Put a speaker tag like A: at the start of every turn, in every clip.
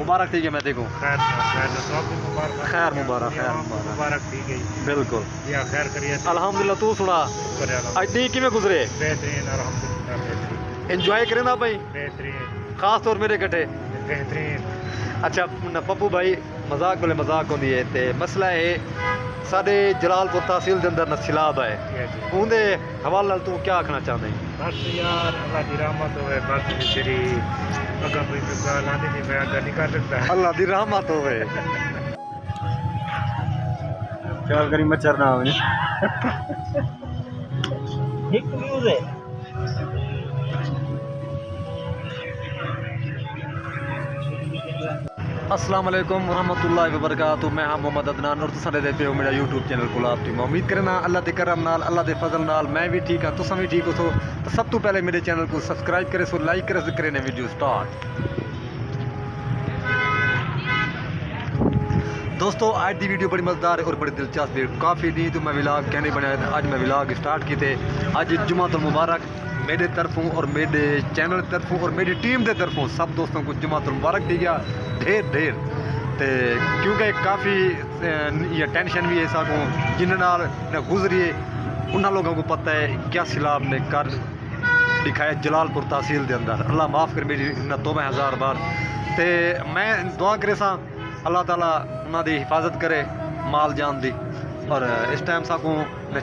A: मुबारक थी मैं देखूँ। खैर मुबारक
B: थी गई
A: बिल्कुल।
B: या खैर करिए
A: अल्हम्दुलिल्लाह। तू सुना अज दी किवें गुजरे?
B: बेहतरीन अल्हम्दुलिल्लाह बेहतरीन।
A: इंजॉय करे ना भाई?
B: बेहतरीन
A: खास तौर मेरे कटे
B: बेहतरीन।
A: अच्छा पप्पू भाई मजाक बोले मजाक होंदी है ते मसला है साडे जलालपुर तहसील दे अंदर नसीलाब है उनके हवाले नाल तू क्या आखना चाहते हैं?
B: बस यार अल्लाह दी रहमत होवे बस तेरी अगर कोई गाल आंदी नहीं मैं अगर नहीं कर सकता।
A: अल्लाह दी रहमत होवे
B: ख्याल करी मच्छर ना हो एक व्यूज है।
A: अस्सलाम वालेकुम रहमतुल्लाहि व बरकातुहू। मैं हाँ मोहम्मद अदनान और तुसां देखते हो मेरा यूट्यूब चैनल गुलाब टीम। उम्मीद करना अल्लाह के करम नाल अल्लाह के फजल नाल मैं भी ठीक हाँ तुसां भी ठीक हो। तो सब तो पहले मेरे चैनल को सब्सक्राइब करे सो लाइक करे सो करे ने वीडियो स्टार्ट। दोस्तों आज की वीडियो बड़ी मज़ेदार और बड़ी दिलचस्प है। काफ़ी नहीं तो मैं विलाग कहने बनाया अज मैं विलाग स्टार्ट किए। अज जुमातुल मुबारक मेरे तरफों और मेरे चैनल तरफों और मेरी टीम के तरफों सब दोस्तों को जुमातुल मुबारक दी गया ढेर तो क्योंकि काफ़ी ये टेंशन भी है साको जिन्हें गुजरी उन्होंने लोगों को पता है क्या सैलाब ने कर दिखाया जलालपुर तहसील के अंदर। अल्लाह माफ़ कर मेरी तौबा 1000 बार। तो मैं दुआ करे सा अल्लाह ताला उन्होंने हिफाजत करे माल जान दी। और इस टाइम साको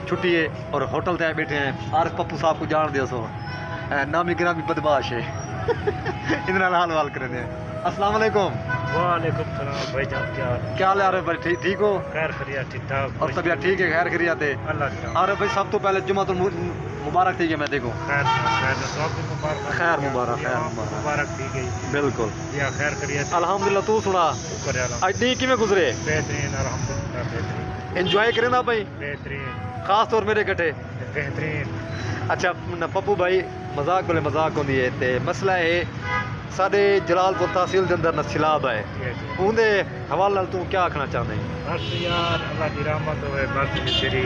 A: छुट्टी है और होटल ते बैठे हैं। आर पप्पू साहब को जान दिया सो नामी गिरामी बदमाश है इन हाल वाल करें। अस्सलाम वालेकुम।
B: वालेकुम सलाम भाई जान
A: क्या हाल है भाई? ठीक हो?
B: खैर खैरियत ठीक ठाक
A: और तबीयत ठीक है? खैर खैरियत है
B: अल्लाह।
A: अरे भाई सब तो पहले जुमातुल मुबारक थी मैं देखूँ। खैर मुबारक
B: थी गई
A: बिल्कुल
B: या खैर करियत
A: अल्हम्दुलिल्लाह। तू सुना अज दी किवें गुजरे?
B: बेहतरीन अल्हम्दुलिल्लाह बेहतरीन।
A: इंजॉय करे ना भाई?
B: बेहतरीन
A: खास तौर मेरे कटे
B: बेहतरीन।
A: अच्छा पप्पू भाई मजाक बोले मजाक होंदी है ते मसला है साडे जलालपुर तहसील के अंदर नसीलाब है उनके हवाले नाल तू क्या आखना चाहते हैं?
B: बस यार अल्लाह दी रहमत होवे बस तेरी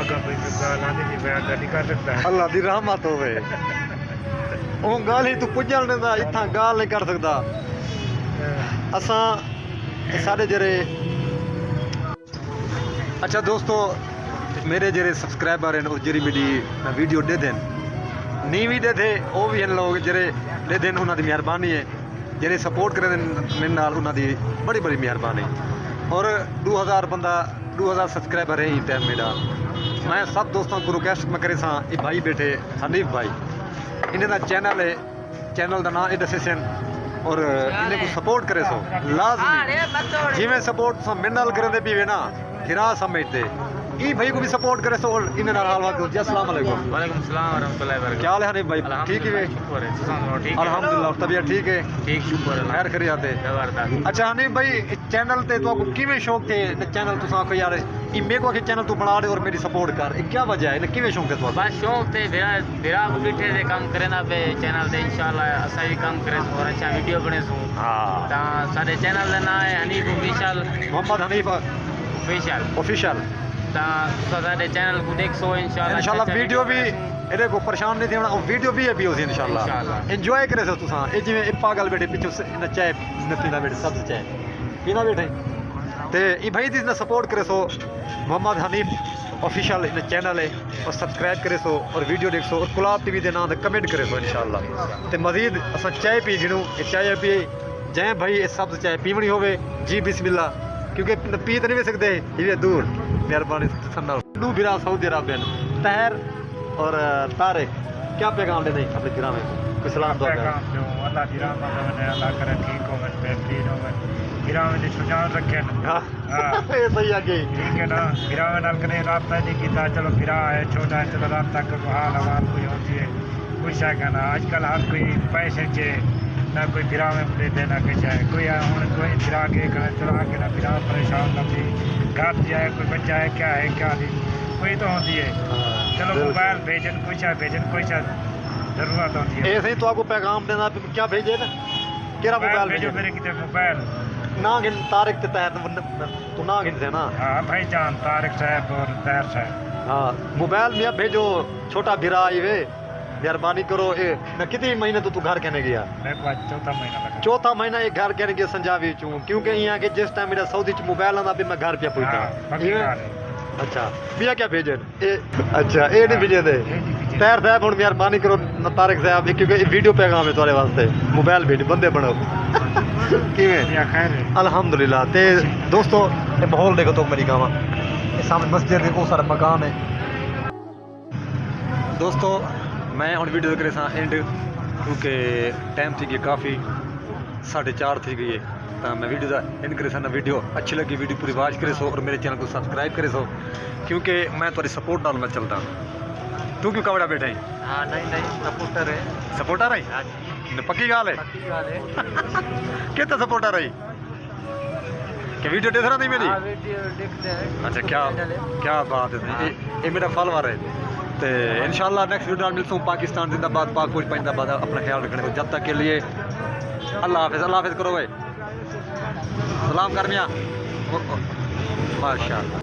B: अगर कोई गाल आंदी नहीं मैं अगर नहीं कर सकता।
A: अल्लाह दी रहमत होवे ओ गाल ही तू पुजण देंदा इत्थां गाल नहीं कर सकदा। असां साडे जरे अच्छा दोस्तों मेरे जरे सब्सक्राइबर हैं और जरी मेरी वीडियो दे दें नहीं भी दे थे वो भी हैं लोग जरे दे दें उन्होंने मेहरबानी है जरे सपोर्ट करें मेरे नाल उन्होंने बड़ी बड़ी मेहरबानी। और 2000 बंदा 2000 सब्सक्राइबर है ही टाइम मेरा। मैं सब दोस्तों को रिक्वेस्ट में करे सा ये भाई बैठे हनीफ भाई इन्हें का चैनल है चैनल का नाम है डिसीजन और इन्हें को सपोर्ट करे सो लाजमी जिमें सपोर्ट मेरे नाल करें भी वे ना गिरा समझते ई भाई को भी सपोर्ट करे सो इन्हें हाल वाल। जी अस्सलाम वालेकुम।
B: वालेकुम सलाम व रहमतुल्लाहि व बरकातहू।
A: क्या हाल है हनीफ भाई? ठीक है अल्हम्दुलिल्लाह। तबीयत ठीक है?
B: ठीक शुक्र है
A: खैर खैरियत है
B: जबरदस्त।
A: अच्छा हनीफ भाई चैनल ते तो किवें शौक थे चैनल तुसा को यार ई मेरे को चैनल तू बना दे और मेरी सपोर्ट कर क्या वजह है किवें शौक थे?
C: बस शौक थे बिरा को बैठे थे काम करे ना पे चैनल ते इंशाल्लाह असा भी काम करे और अच्छा वीडियो बने सो।
A: हां
C: ता सारे चैनल का नाम है हनीफ ऑफिशियल
A: मोहम्मद हनीफ ऑफिशियल
C: ता सारे चैनल को देख सो
A: इंशाल्लाह वीडियो भी एरे को परेशान नहीं थी वीडियो भी है भी होसी इंशाल्लाह एंजॉय करे सो तुसा ए जिवें ए पागल बैठे पीछे न चाय न पीना बैठे सब चाय पीना बैठे ते ई भाई दी न सपोर्ट करे सो मोहम्मद हनीफ ऑफिशियल इन चैनल है और सब्सक्राइब करे सो और वीडियो देख सो और गुलाब टीवी के नाम कमेंट करे सो इंशाल्लाह। ते मजीद अस चाय पी जिनू चाय पी जै भाई ये सब्ज चाय पीवनी होवे जी बिस्मिल्लाह क्योंकि पी तो नहीं सकते ये दूर मेहरबानी नू बिरा सऊदी अरबियन तहर और तारिक क्या पैगाम देने अपने गिरा में कोई सलाम दुआ कर
B: अल्लाह दी रहमत होवे अल्लाह करे ठीक होवे बेहतरीन होवे गिरा में सुजान रखें। हां
A: ये सही है कि
B: ठीक है ना गिरा में नाल कने रास्ता नहीं कीता चलो गिरा है छोटा है चलो रात तक हाल हवाल कोई होती है कुछ है कहना आजकल हर कोई पैसे चे ना कोई गिरा में दे देना कुछ है कोई हूँ कोई गिरा के चला के ना गिरा परेशान ना भी घर जाए कोई बच्चा है क्या नहीं कोई तो होती है चलो मोबाइल भेजन कुछ है भेजन कुछ है जरूरत होती है
A: ऐसे ही तो आपको पैगाम देना क्या भेजे ना केरा मोबाइल
B: भेजो मेरे कितने मोबाइल
A: ना गिन तारिक के तहत तू ना गिन से ना।
B: हाँ भाई जान तारिक साहब और तैर साहब
A: हाँ मोबाइल में भेजो छोटा बिरा आई वे मेहरबानी करो ए ना कितने महीने तो तू घर कहने गया
B: मैं को आज चौथा महीना लगा
A: चौथा महीना एक घर कहने गया संजावी चूं क्योंकि यहाँ के जिस टाइम मेरा सऊदी च मोबाइल आना भी मैं घर पे
B: हाँ,
A: पहुंचा
B: पक्की गल है।
A: अच्छा भैया क्या भेजे ए अच्छा ए नहीं भेजे दे तैर साहब हुन मेहरबानी करो तारिक साहब क्योंकि वीडियो पैगाम है तुम्हारे वास्ते मोबाइल भेज बंदे बनो किवें
B: या खैर है।
A: अल्हम्दुलिल्लाह ते दोस्तों ये माहौल देखो तो मेरी गावा ये सामने मस्जिद है बहुत सारा मकान है दोस्तों मैं हुन वीडियो करे सा एंड क्योंकि टाइम थी गई काफ़ी 4:30 थी गई है तो मैं वीडियो का एंड करे सा वीडियो अच्छी लगी वीडियो पूरी वॉच करे सो और मेरे चैनल को सब्सक्राइब करे सो क्योंकि मैं तुम्हारी सपोर्ट नाल मैं चलता तू क्यों कवड़ा बैठा है
C: हाँ नहीं सपोर्टर है
A: सपोर्टर है पक्की गाल है
C: पक्की गल है
A: कितना सपोर्टर है क्या वीडियो देख रहा नहीं मेरी
C: वीडियो देखते हैं
A: अच्छा क्या बात है ये मेरा फॉलोअर है तो इंशाल्लाह नेक्स्ट वीडियो मिलता हूँ पाकिस्तान जिंदाबाद पाक फौज जिंदाबाद अपना ख्याल रखने को जब तक के लिए अल्लाह हाफिज़ करो भाई सलाम कर मियाँ माशाअल्लाह।